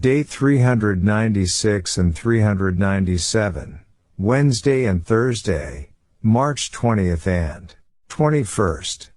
Day 396 and 397, Wednesday and Thursday, March 20th and 21st.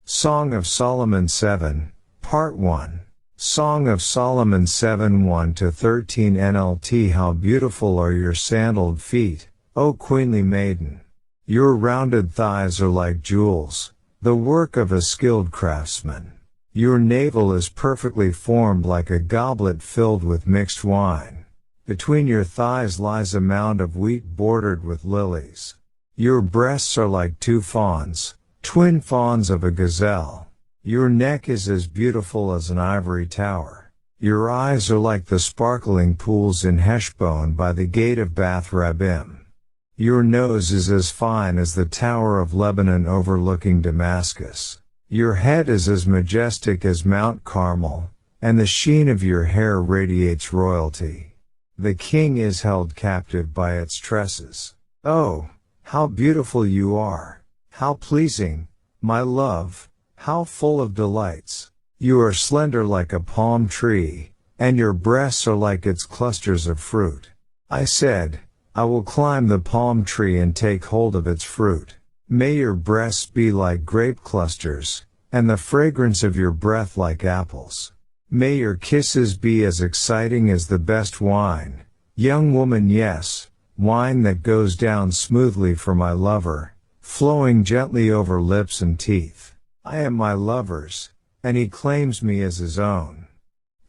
Song of Solomon 7, Part 1. Song of Solomon 7 1-13 NLT. How beautiful are your sandaled feet, O queenly maiden! Your rounded thighs are like jewels, the work of a skilled craftsman. Your navel is perfectly formed like a goblet filled with mixed wine. Between your thighs lies a mound of wheat bordered with lilies. Your breasts are like two fawns, twin fawns of a gazelle. Your neck is as beautiful as an ivory tower. Your eyes are like the sparkling pools in Heshbon by the gate of Bath Rabbim. Your nose is as fine as the tower of Lebanon overlooking Damascus. Your head is as majestic as Mount Carmel, and the sheen of your hair radiates royalty. The king is held captive by its tresses. Oh, how beautiful you are! How pleasing, my love, how full of delights! You are slender like a palm tree, and your breasts are like its clusters of fruit. I said, I will climb the palm tree and take hold of its fruit. May your breasts be like grape clusters, and the fragrance of your breath like apples. May your kisses be as exciting as the best wine, young woman, yes, wine that goes down smoothly for my lover, flowing gently over lips and teeth. I am my lover's, and he claims me as his own.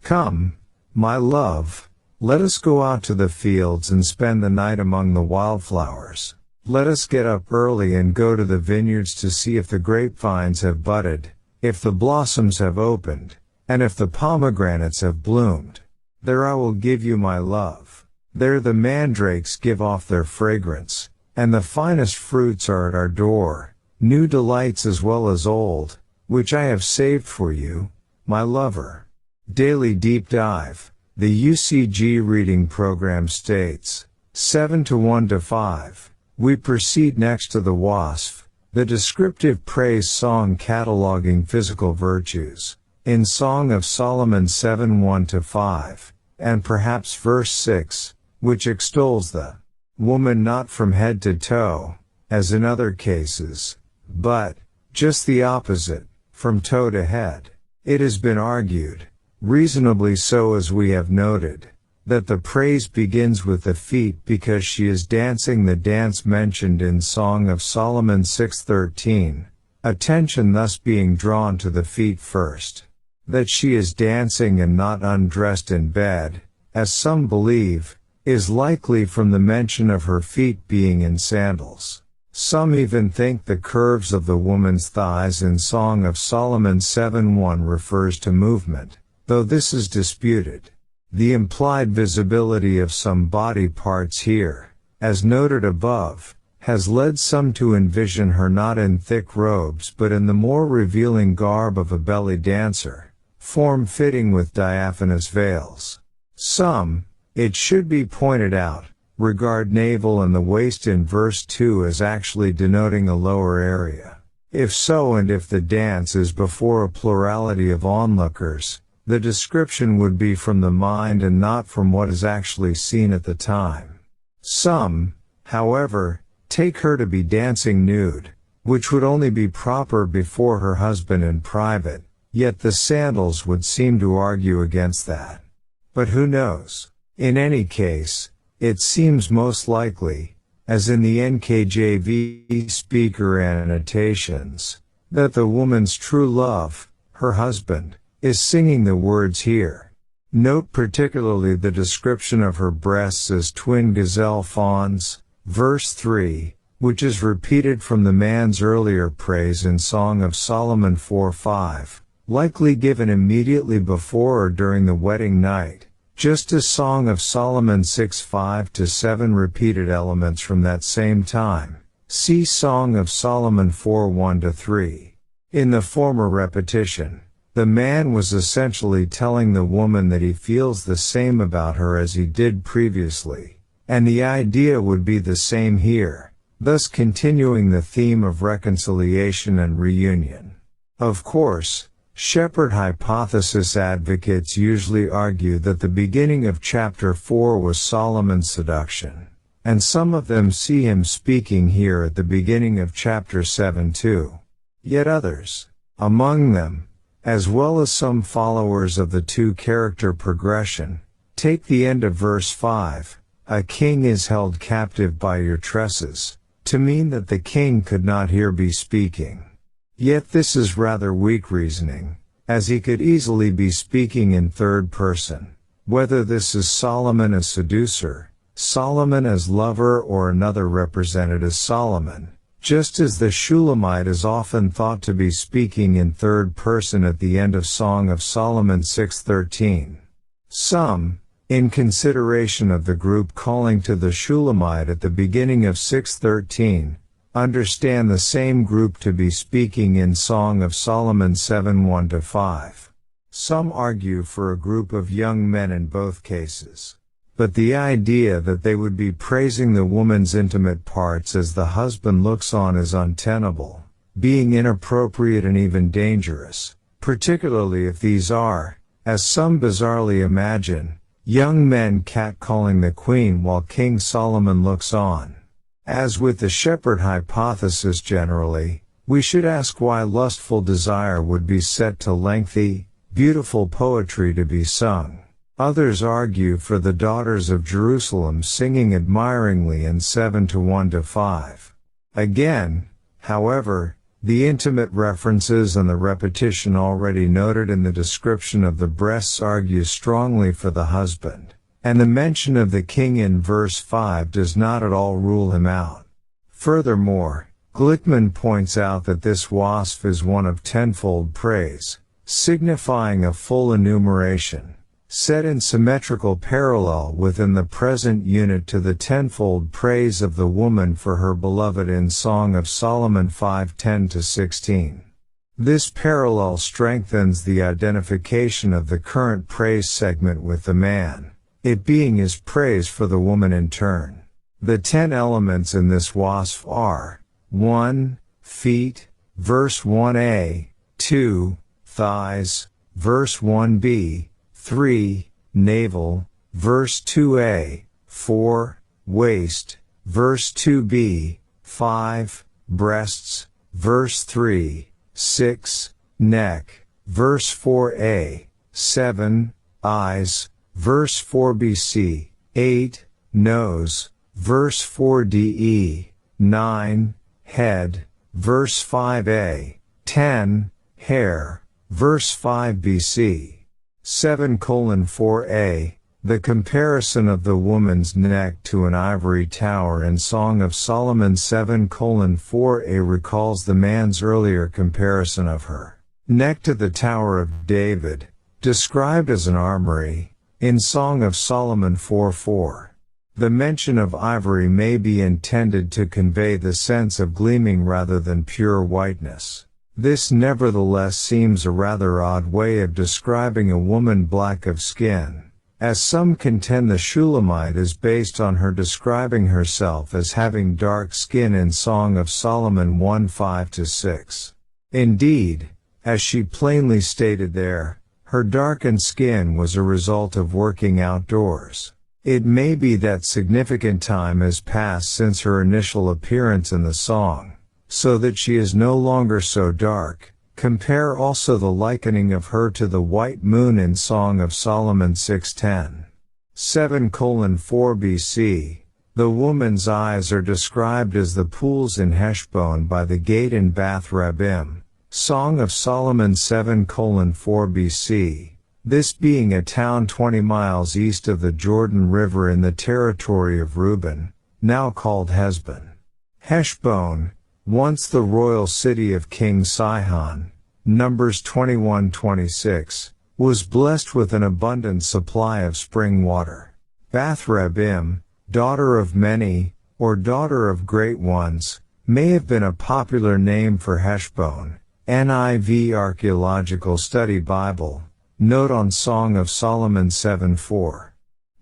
Come, my love, let us go out to the fields and spend the night among the wildflowers. Let us get up early and go to the vineyards to see if the grapevines have budded, if the blossoms have opened, and if the pomegranates have bloomed. There I will give you my love. There the mandrakes give off their fragrance, and the finest fruits are at our door, new delights as well as old, which I have saved for you, my lover. Daily Deep Dive. The UCG reading program states, 7-1-5. We proceed next to the Wasf, the descriptive praise song cataloging physical virtues, in Song of Solomon 7 1-5, and perhaps verse 6, which extols the woman not from head to toe, as in other cases, but, just the opposite, from toe to head. It has been argued, reasonably so as we have noted, that the praise begins with the feet because she is dancing the dance mentioned in Song of Solomon 6:13, attention thus being drawn to the feet first. That she is dancing and not undressed in bed, as some believe, is likely from the mention of her feet being in sandals. Some even think the curves of the woman's thighs in Song of Solomon 7:1 refers to movement, though this is disputed. The implied visibility of some body parts here, as noted above, has led some to envision her not in thick robes but in the more revealing garb of a belly dancer, form-fitting with diaphanous veils. Some, it should be pointed out, regard navel and the waist in verse 2 as actually denoting a lower area. If so, and if the dance is before a plurality of onlookers, the description would be from the mind and not from what is actually seen at the time. Some, however, take her to be dancing nude, which would only be proper before her husband in private, yet the sandals would seem to argue against that. But who knows? In any case, it seems most likely, as in the NKJV speaker annotations, that the woman's true love, her husband, is singing the words here. Note particularly the description of her breasts as twin gazelle fawns, verse 3, which is repeated from the man's earlier praise in Song of Solomon 4:5, likely given immediately before or during the wedding night, just as Song of Solomon 6:5-7 repeated elements from that same time. See Song of Solomon 4:1-3. In the former repetition, the man was essentially telling the woman that he feels the same about her as he did previously, and the idea would be the same here, thus continuing the theme of reconciliation and reunion. Of course, Shepherd hypothesis advocates usually argue that the beginning of chapter 4 was Solomon's seduction, and some of them see him speaking here at the beginning of chapter 7 too. Yet others, among them, as well as some followers of the two-character progression, take the end of verse 5, "A king is held captive by your tresses," to mean that the king could not here be speaking. Yet this is rather weak reasoning, as he could easily be speaking in third person, whether this is Solomon as seducer, Solomon as lover, or another represented as Solomon, just as the Shulamite is often thought to be speaking in third person at the end of Song of Solomon 6:13. Some, in consideration of the group calling to the Shulamite at the beginning of 6:13, understand the same group to be speaking in Song of Solomon 7:1-5. Some argue for a group of young men in both cases. But the idea that they would be praising the woman's intimate parts as the husband looks on is untenable, being inappropriate and even dangerous, particularly if these are, as some bizarrely imagine, young men catcalling the queen while King Solomon looks on. As with the shepherd hypothesis generally, we should ask why lustful desire would be set to lengthy, beautiful poetry to be sung. Others argue for the daughters of Jerusalem singing admiringly in 7:1-5. Again, however, the intimate references and the repetition already noted in the description of the breasts argue strongly for the husband, and the mention of the king in verse 5 does not at all rule him out. Furthermore, Glickman points out that this wasf is one of tenfold praise, signifying a full enumeration, set in symmetrical parallel within the present unit to the tenfold praise of the woman for her beloved in Song of Solomon 5:10-16. This parallel strengthens the identification of the current praise segment with the man, it being his praise for the woman in turn. The 10 elements in this wasf are 1. Feet, verse 1a, 2. Thighs, verse 1b, 3. Navel, verse 2a, 4. Waist, verse 2b, 5. Breasts, verse 3, 6. Neck, verse 4a, 7. Eyes, verse 4bc, 8. Nose, verse 4de, 9. Head, verse 5a, 10. Hair, verse 5bc. 7:4a, the comparison of the woman's neck to an ivory tower in Song of Solomon 7:4a recalls the man's earlier comparison of her neck to the Tower of David, described as an armory, in Song of Solomon 4:4. The mention of ivory may be intended to convey the sense of gleaming rather than pure whiteness. This nevertheless seems a rather odd way of describing a woman black of skin, as some contend the Shulamite is based on her describing herself as having dark skin in Song of Solomon 1:5-6. Indeed, as she plainly stated there, her darkened skin was a result of working outdoors. It may be that significant time has passed since her initial appearance in the song, so that she is no longer so dark. Compare also the likening of her to the white moon in Song of Solomon 6:10. 7:4 BC, the woman's eyes are described as the pools in Heshbon by the gate in Bath Rabbim, Song of Solomon 7:4 BC, this being a town 20 miles east of the Jordan River in the territory of Reuben, now called Heshbon. Heshbon, once the royal city of King Sihon, Numbers 21:26, was blessed with an abundant supply of spring water. Bath Rabbim, daughter of many, or daughter of great ones, may have been a popular name for Heshbon. NIV Archaeological Study Bible, note on Song of Solomon 7:4.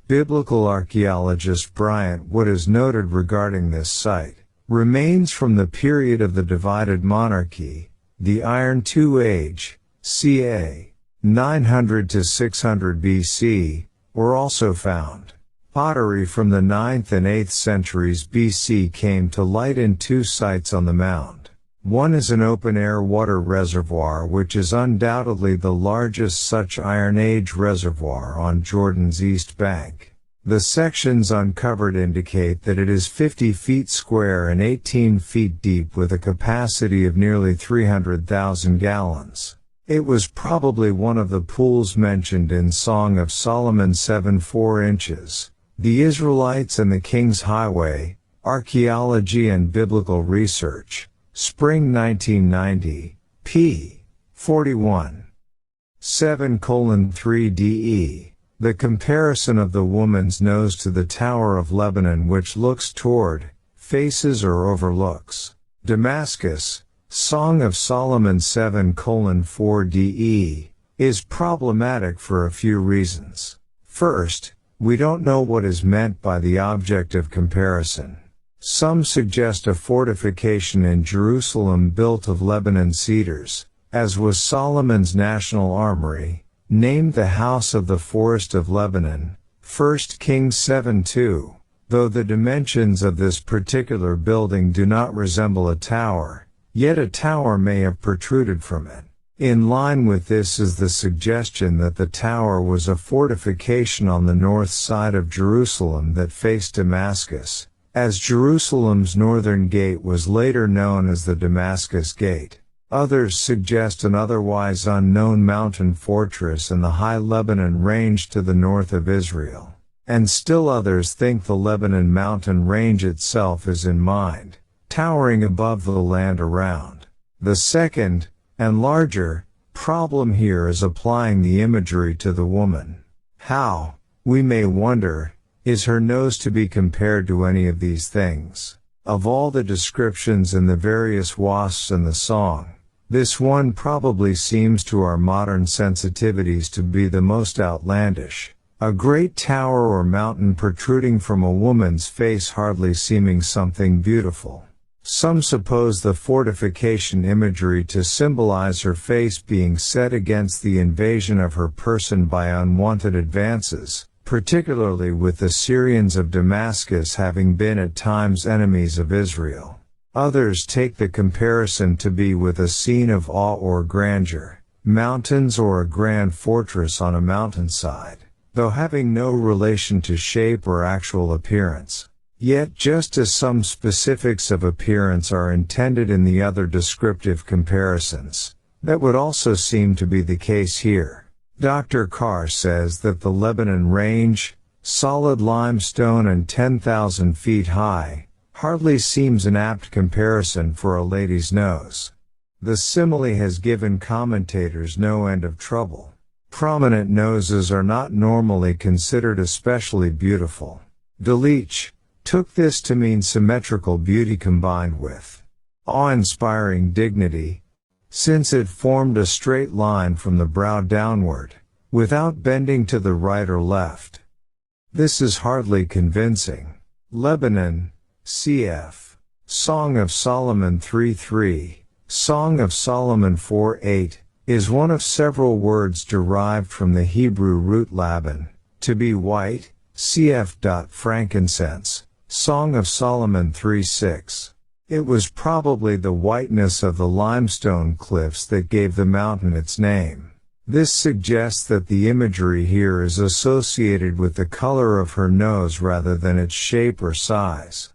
Biblical archaeologist Bryant Wood has noted regarding this site, remains from the period of the divided monarchy, the Iron II Age, ca. 900 to 600 BC, were also found. Pottery from the 9th and 8th centuries BC came to light in two sites on the mound. One is an open-air water reservoir which is undoubtedly the largest such Iron Age reservoir on Jordan's east bank. The sections uncovered indicate that it is 50 feet square and 18 feet deep with a capacity of nearly 300,000 gallons. It was probably one of the pools mentioned in Song of Solomon 7:4 inches. The Israelites and the King's Highway, Archaeology and Biblical Research, Spring 1990, p. 41. 7:3de. The comparison of the woman's nose to the Tower of Lebanon which looks toward, faces or overlooks Damascus, Song of Solomon 7:4de, is problematic for a few reasons. First, we don't know what is meant by the object of comparison. Some suggest a fortification in Jerusalem built of Lebanon cedars, as was Solomon's national armory, named the House of the Forest of Lebanon, 1 Kings 7:2, though the dimensions of this particular building do not resemble a tower, yet a tower may have protruded from it. In line with this is the suggestion that the tower was a fortification on the north side of Jerusalem that faced Damascus, as Jerusalem's northern gate was later known as the Damascus Gate. Others suggest an otherwise unknown mountain fortress in the high Lebanon range to the north of Israel. And still others think the Lebanon mountain range itself is in mind, towering above the land around. The second, and larger, problem here is applying the imagery to the woman. How, we may wonder, is her nose to be compared to any of these things? Of all the descriptions in the various wasps in the song, this one probably seems to our modern sensitivities to be the most outlandish. A great tower or mountain protruding from a woman's face hardly seeming something beautiful. Some suppose the fortification imagery to symbolize her face being set against the invasion of her person by unwanted advances, particularly with the Syrians of Damascus having been at times enemies of Israel. Others take the comparison to be with a scene of awe or grandeur, mountains or a grand fortress on a mountainside, though having no relation to shape or actual appearance. Yet just as some specifics of appearance are intended in the other descriptive comparisons, that would also seem to be the case here. Dr. Carr says that the Lebanon Range, solid limestone and 10,000 feet high, hardly seems an apt comparison for a lady's nose. The simile has given commentators no end of trouble. Prominent noses are not normally considered especially beautiful. Delitzsch took this to mean symmetrical beauty combined with awe-inspiring dignity, since it formed a straight line from the brow downward, without bending to the right or left. This is hardly convincing. Lebanon, cf. Song of Solomon 3:3, Song of Solomon 4:8, is one of several words derived from the Hebrew root Laban, to be white, cf. Frankincense, Song of Solomon 3:6. It was probably the whiteness of the limestone cliffs that gave the mountain its name. This suggests that the imagery here is associated with the color of her nose rather than its shape or size.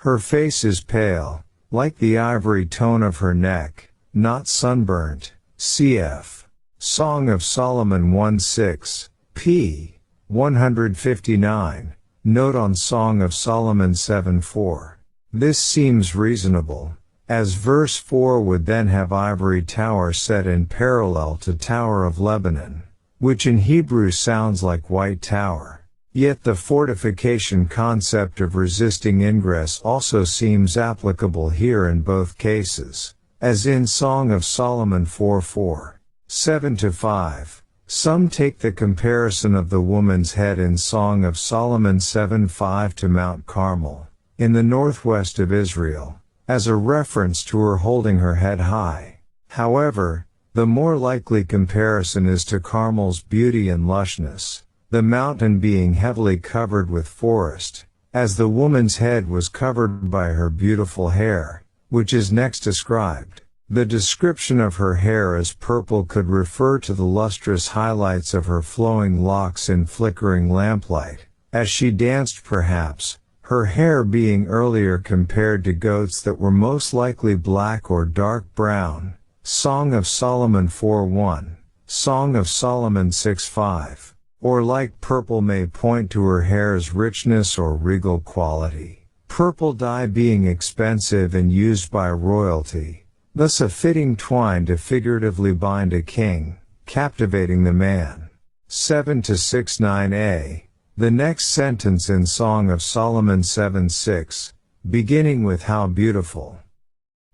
Her face is pale, like the ivory tone of her neck, not sunburnt, cf. Song of Solomon 1:6, p. 159. Note on Song of Solomon 7:4. This seems reasonable, as verse 4 would then have ivory tower set in parallel to Tower of Lebanon, which in Hebrew sounds like white tower. Yet the fortification concept of resisting ingress also seems applicable here in both cases, as in Song of Solomon 4:4. 7-5. Some take the comparison of the woman's head in Song of Solomon 7:5 to Mount Carmel, in the northwest of Israel, as a reference to her holding her head high. However, The more likely comparison is to Carmel's beauty and lushness, the mountain being heavily covered with forest, as the woman's head was covered by her beautiful hair, which is next described. The description of her hair as purple could refer to the lustrous highlights of her flowing locks in flickering lamplight, as she danced perhaps, her hair being earlier compared to goats that were most likely black or dark brown. Song of Solomon 4:1, Song of Solomon 6:5, or like purple may point to her hair's richness or regal quality, purple dye being expensive and used by royalty, thus a fitting twine to figuratively bind a king, captivating the man. 7-6-9a, the next sentence in Song of Solomon 7:6, beginning with how beautiful.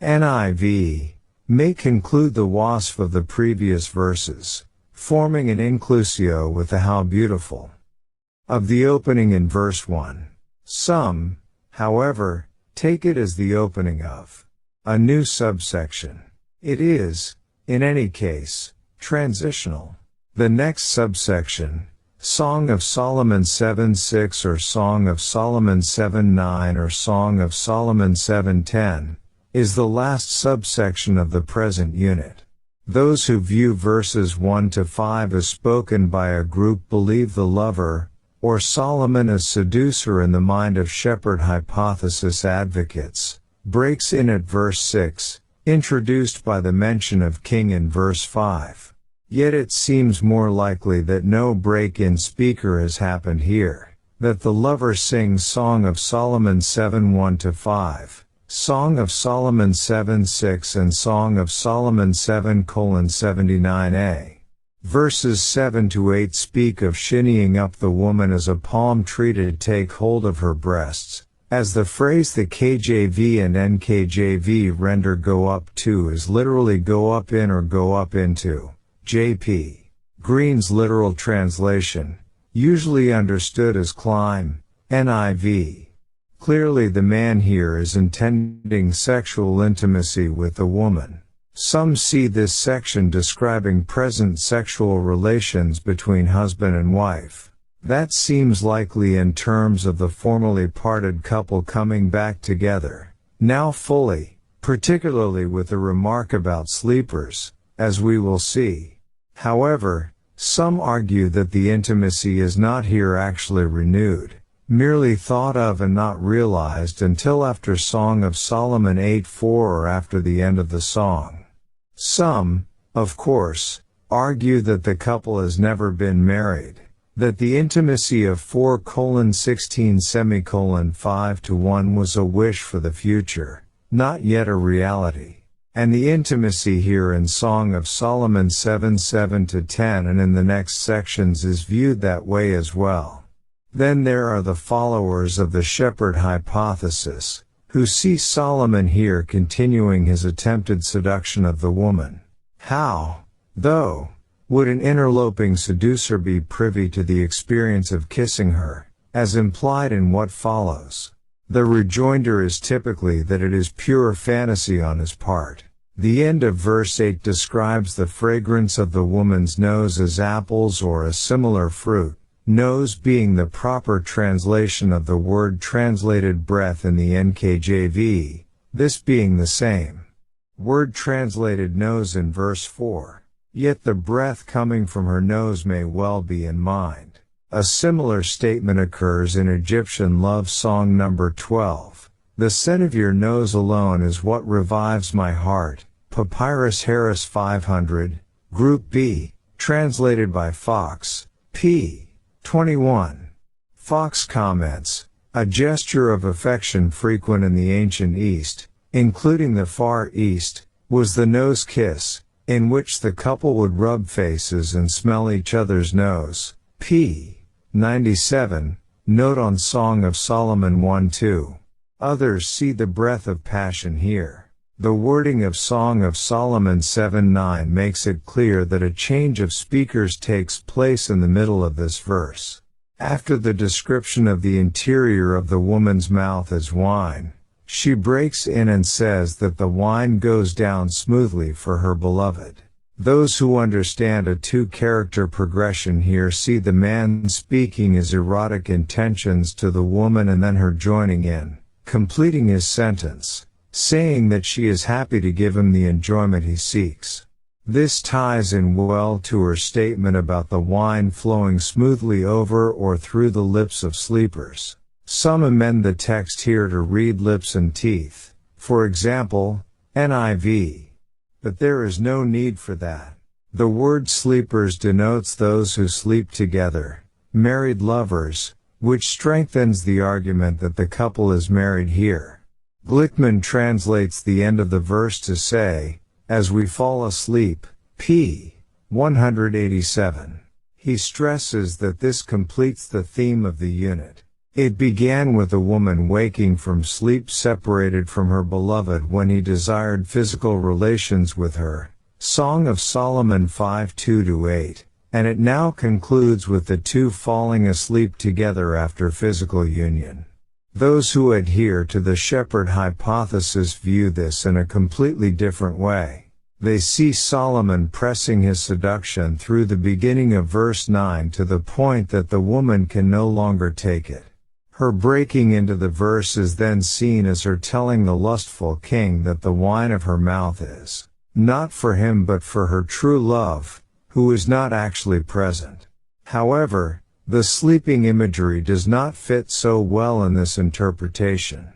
NIV, may conclude the wasf of the previous verses, forming an inclusio with the how beautiful of the opening in verse 1. Some, however, take it as the opening of a new subsection. It is, in any case, transitional. The next subsection, Song of Solomon 7:6 or Song of Solomon 7:9 or Song of Solomon 7:10, is the last subsection of the present unit. Those who view verses 1-5 as spoken by a group believe the lover, or Solomon as seducer in the mind of shepherd hypothesis advocates, breaks in at verse 6, introduced by the mention of king in verse 5. Yet it seems more likely that no break-in speaker has happened here, that the lover sings Song of Solomon 7:1-5. Song of Solomon 7:6 and Song of Solomon 7:79a. Verses 7-8 speak of shinnying up the woman as a palm tree to take hold of her breasts, as the phrase the KJV and NKJV render go up to is literally go up in or go up into. J.P. Green's literal translation, usually understood as climb, NIV. Clearly the man here is intending sexual intimacy with the woman. Some see this section describing present sexual relations between husband and wife. That seems likely in terms of the formerly parted couple coming back together, now fully, particularly with the remark about sleepers, as we will see. However, some argue that the intimacy is not here actually renewed, merely thought of and not realized until after Song of Solomon 8:4 or after the end of the song. Some, of course, argue that the couple has never been married, that the intimacy of 4:16:5-1 was a wish for the future, not yet a reality, and the intimacy here in Song of Solomon 7:7-10 and in the next sections is viewed that way as well. Then there are the followers of the shepherd hypothesis, who see Solomon here continuing his attempted seduction of the woman. How, though, would an interloping seducer be privy to the experience of kissing her, as implied in what follows? The rejoinder is typically that it is pure fantasy on his part. The end of verse 8 describes the fragrance of the woman's nose as apples or a similar fruit. Nose being the proper translation of the word translated breath in the NKJV, this being the same word translated nose in verse 4. Yet the breath coming from her nose may well be in mind. A similar statement occurs in Egyptian love song number 12. The scent of your nose alone is what revives my heart. Papyrus Harris 500, Group B, translated by Fox, p. 21. Fox comments, a gesture of affection frequent in the ancient East, including the Far East, was the nose kiss, in which the couple would rub faces and smell each other's nose. p. 97, note on Song of Solomon 1:2. Others see the breath of passion here. The wording of Song of Solomon 7:9 makes it clear that a change of speakers takes place in the middle of this verse. After the description of the interior of the woman's mouth as wine, she breaks in and says that the wine goes down smoothly for her beloved. Those who understand a two-character progression here see the man speaking his erotic intentions to the woman and then her joining in, completing his sentence, saying that she is happy to give him the enjoyment he seeks. This ties in well to her statement about the wine flowing smoothly over or through the lips of sleepers. Some amend the text here to read lips and teeth, for example, NIV. But there is no need for that. The word sleepers denotes those who sleep together, married lovers, which strengthens the argument that the couple is married here. Glickman translates the end of the verse to say, as we fall asleep, p. 187. He stresses that this completes the theme of the unit. It began with a woman waking from sleep separated from her beloved when he desired physical relations with her, Song of Solomon 5:2-8, and it now concludes with the two falling asleep together after physical union. Those who adhere to the shepherd hypothesis view this in a completely different way. They see Solomon pressing his seduction through the beginning of verse 9 to the point that the woman can no longer take it. Her breaking into the verse is then seen as her telling the lustful king that the wine of her mouth is not for him but for her true love, who is not actually present. However, the sleeping imagery does not fit so well in this interpretation.